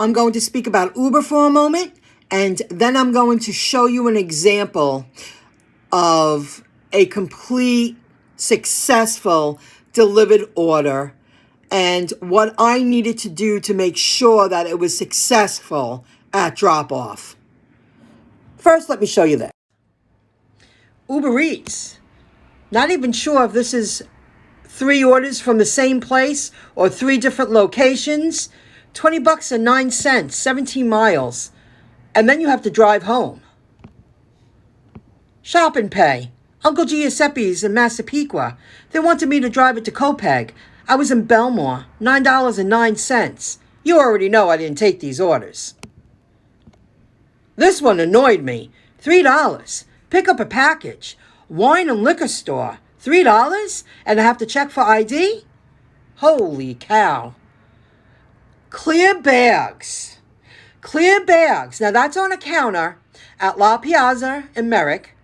I'm going to speak about Uber for a moment, and then I'm going to show you an example of a complete successful delivered order and what I needed to do to make sure that it was successful at drop-off. First, let me show you that. Uber Eats. Not even sure if this is 3 orders from the same place or 3 different locations. $20.09, 17 miles. And then you have to drive home. Shop and Pay. Uncle Giuseppe's in Massapequa. They wanted me to drive it to Copeg. I was in Belmore. $9.09. You already know I didn't take these orders. This one annoyed me. $3. Pick up a package. Wine and liquor store. $3? And I have to check for ID? Holy cow. Clear bags. Clear bags. Now that's on a counter at La Piazza in Merrick.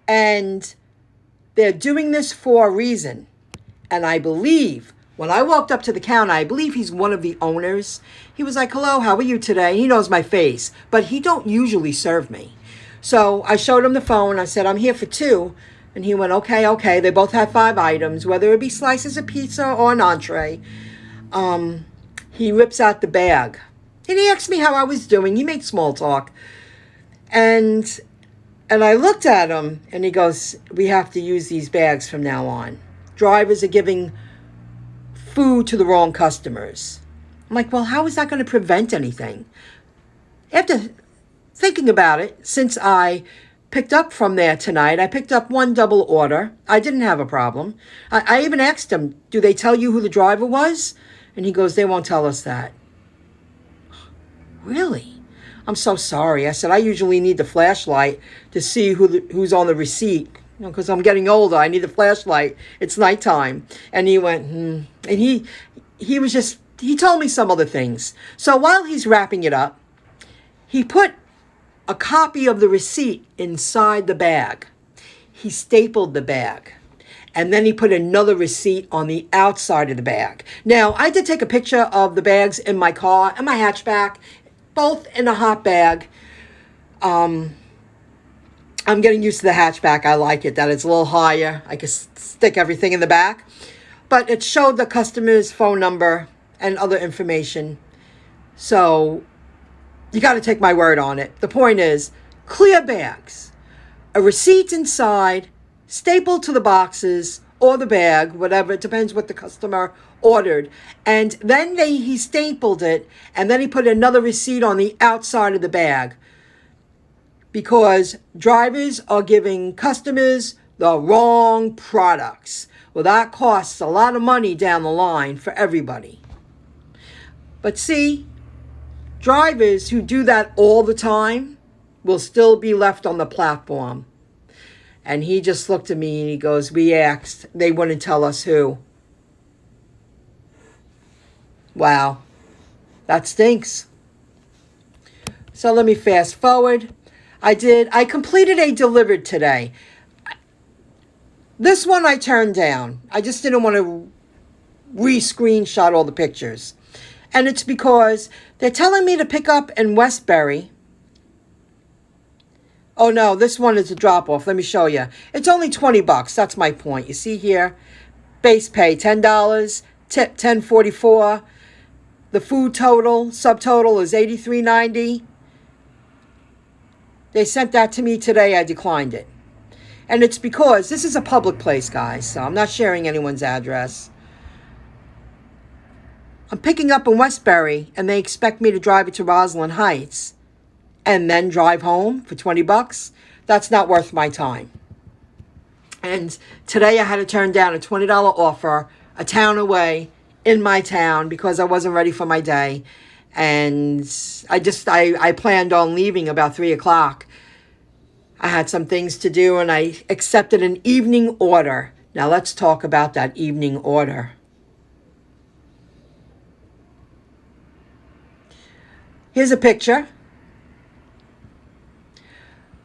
And they're doing this for a reason. And I believe, when I walked up to the counter, I believe he's one of the owners. He was like, hello, how are you today? He knows my face, but he don't usually serve me. So I showed him the phone. I said, I'm here for 2. And he went, okay. They both had 5 items, whether it be slices of pizza or an entree. He rips out the bag. And he asked me how I was doing. He made small talk. And I looked at him, and he goes, we have to use these bags from now on. Drivers are giving food to the wrong customers. I'm like, well, how is that going to prevent anything? After thinking about it, since I picked up from there tonight, I picked up 1 double order. I didn't have a problem. I even asked him, do they tell you who the driver was? And he goes, they won't tell us that. Really? I'm so sorry. I said, I usually need the flashlight to see who's on the receipt. Because I'm getting older. I need a flashlight. It's nighttime. And he went, And he told me some other things. So while he's wrapping it up, he put a copy of the receipt inside the bag. He stapled the bag. And then he put another receipt on the outside of the bag. Now, I did take a picture of the bags in my car and my hatchback, both in a hot bag. I'm getting used to the hatchback. I like it, that it's a little higher. I can stick everything in the back. But it showed the customer's phone number and other information. So you got to take my word on it. The point is, clear bags, a receipt inside, stapled to the boxes or the bag, whatever. It depends what the customer ordered. And then he stapled it, and then he put another receipt on the outside of the bag. Because drivers are giving customers the wrong products. Well, that costs a lot of money down the line for everybody. But see, drivers who do that all the time will still be left on the platform. And he just looked at me and he goes, we asked. They wouldn't tell us who. Wow, that stinks. So let me fast forward. I completed a delivered today. This one I turned down. I just didn't want to re-screenshot all the pictures. And it's because they're telling me to pick up in Westbury. Oh no, this one is a drop-off. Let me show you. It's only $20. That's my point. You see here, base pay $10, tip $10.44. The food total, subtotal is $83.90. They sent that to me today. I declined it. And it's because this is a public place, guys, so I'm not sharing anyone's address. I'm picking up in Westbury, and they expect me to drive it to Roslyn Heights and then drive home for $20. That's not worth my time. And today I had to turn down a $20 offer, a town away in my town, because I wasn't ready for my day. And I planned on leaving about 3 o'clock. I had some things to do, and I accepted an evening order. Now let's talk about that evening order. Here's a picture.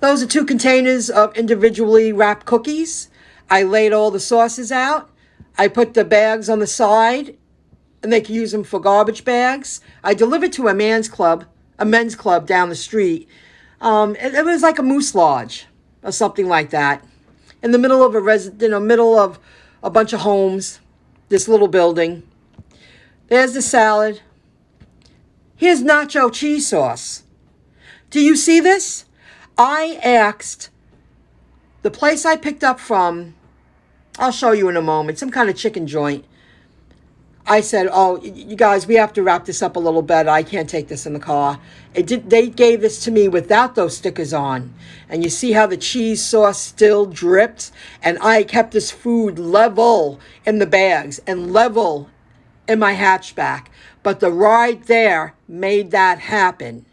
Those are 2 containers of individually wrapped cookies. I laid all the sauces out. I put the bags on the side and they can use them for garbage bags. I delivered to a men's club down the street. It was like a moose lodge or something like that, in the middle of middle of a bunch of homes. This little building. There's the salad. Here's nacho cheese sauce. Do you see this? I asked the place I picked up from, I'll show you in a moment, some kind of chicken joint. I said, oh, you guys, we have to wrap this up a little better. I can't take this in the car. They gave this to me without those stickers on. And you see how the cheese sauce still dripped? And I kept this food level in the bags and level in my hatchback. But the ride there made that happen.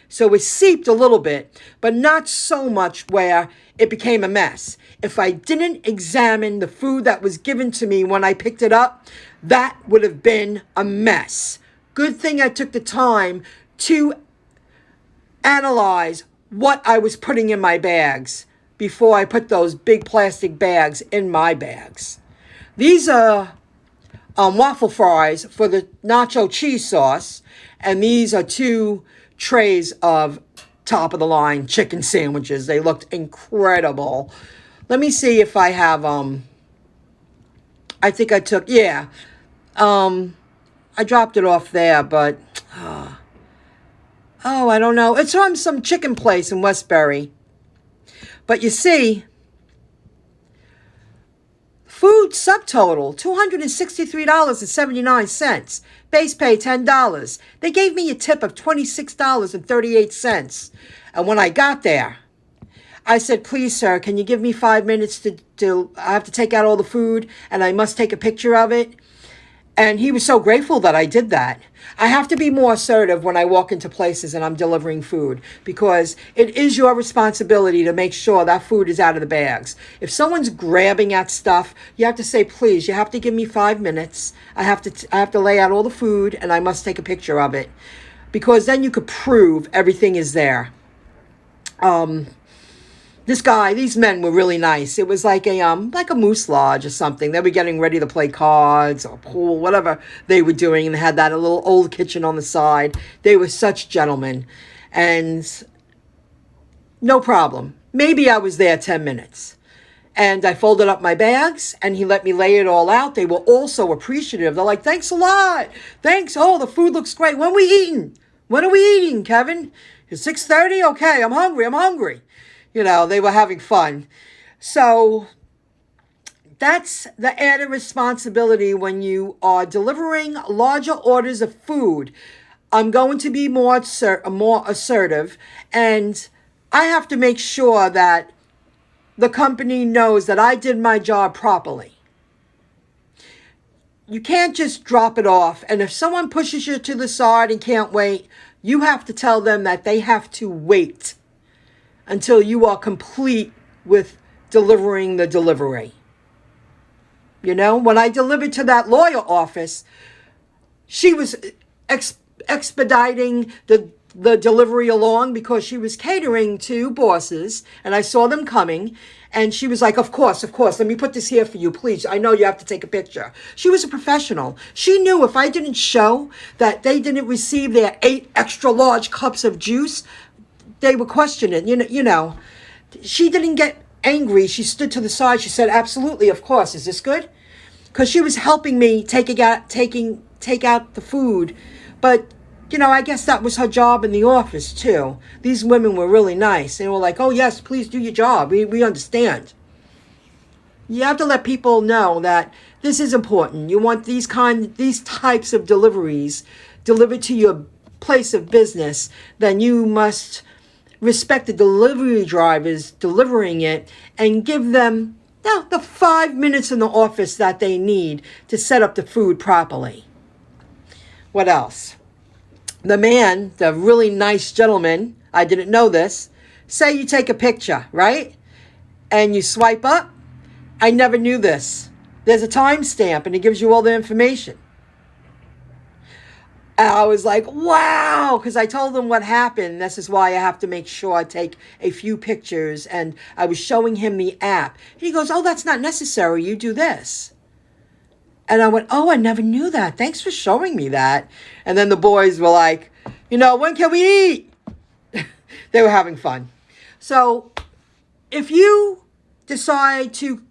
So it seeped a little bit, but not so much where it became a mess. If I didn't examine the food that was given to me when I picked it up, that would have been a mess. Good thing I took the time to analyze what I was putting in my bags before I put those big plastic bags in my bags. These are waffle fries for the nacho cheese sauce, and these are 2 trays of top of the line chicken sandwiches. They looked incredible. Let me see if I have I think I took, yeah. I dropped it off there, but I don't know. It's from some chicken place in Westbury. But you see, food subtotal, $263.79. Base pay, $10. They gave me a tip of $26.38. And when I got there, I said, please, sir, can you give me 5 minutes to I have to take out all the food and I must take a picture of it? And he was so grateful that I did that. I have to be more assertive when I walk into places and I'm delivering food, because it is your responsibility to make sure that food is out of the bags. If someone's grabbing at stuff, you have to say, please, you have to give me 5 minutes. I have to lay out all the food and I must take a picture of it, because then you could prove everything is there. These men were really nice. It was like a moose lodge or something. They were getting ready to play cards or pool, whatever they were doing, and they had that little old kitchen on the side. They were such gentlemen, and no problem. Maybe I was there 10 minutes, and I folded up my bags, and he let me lay it all out. They were also appreciative. They're like, thanks a lot. Thanks. Oh, the food looks great. When are we eating? When are we eating, Kevin? It's 6:30? Okay, I'm hungry. You know, they were having fun. So that's the added responsibility when you are delivering larger orders of food. I'm going to be more assertive, and I have to make sure that the company knows that I did my job properly. You can't just drop it off, and if someone pushes you to the side and can't wait, you have to tell them that they have to wait until you are complete with delivering the delivery. You know, when I delivered to that lawyer office, she was expediting the delivery along because she was catering to bosses, and I saw them coming, and she was like, of course, let me put this here for you, please. I know you have to take a picture. She was a professional. She knew if I didn't show that they didn't receive their 8 extra large cups of juice, they were questioning, you know. She didn't get angry. She stood to the side. She said, absolutely, of course. Is this good? Because she was helping me take out the food. But, you know, I guess that was her job in the office, too. These women were really nice. They were like, oh, yes, please do your job. We understand. You have to let people know that this is important. You want these types of deliveries delivered to your place of business, then you must respect the delivery drivers delivering it and give them the 5 minutes in the office that they need to set up the food properly. What else? The really nice gentleman, I didn't know this, say you take a picture, right? And you swipe up. I never knew this. There's a timestamp and it gives you all the information. And I was like, wow, because I told him what happened. This is why I have to make sure I take a few pictures. And I was showing him the app. He goes, oh, that's not necessary. You do this. And I went, oh, I never knew that. Thanks for showing me that. And then the boys were like, when can we eat? They were having fun. So if you decide to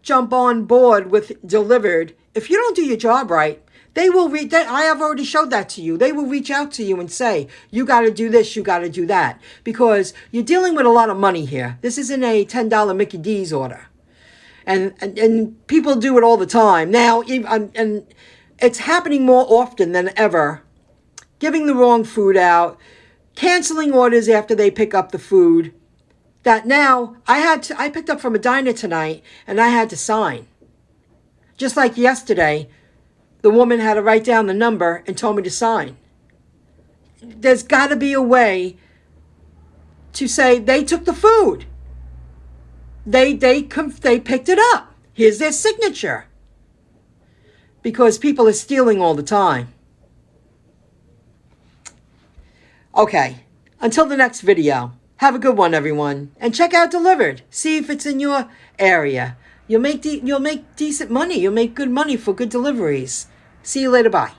jump on board with Delivered, if you don't do your job right, they will I have already showed that to you. They will reach out to you and say, you got to do this, you got to do that. Because you're dealing with a lot of money here. This isn't a $10 Mickey D's order. And people do it all the time. Now, and it's happening more often than ever. Giving the wrong food out, canceling orders after they pick up the food. That now, I picked up from a diner tonight, and I had to sign. Just like yesterday, the woman had to write down the number and told me to sign. There's got to be a way to say they took the food. They picked it up. Here's their signature. Because people are stealing all the time. Okay, until the next video, have a good one, everyone. And check out Delivered. See if it's in your area. You'll make decent money. You'll make good money for good deliveries. See you later. Bye.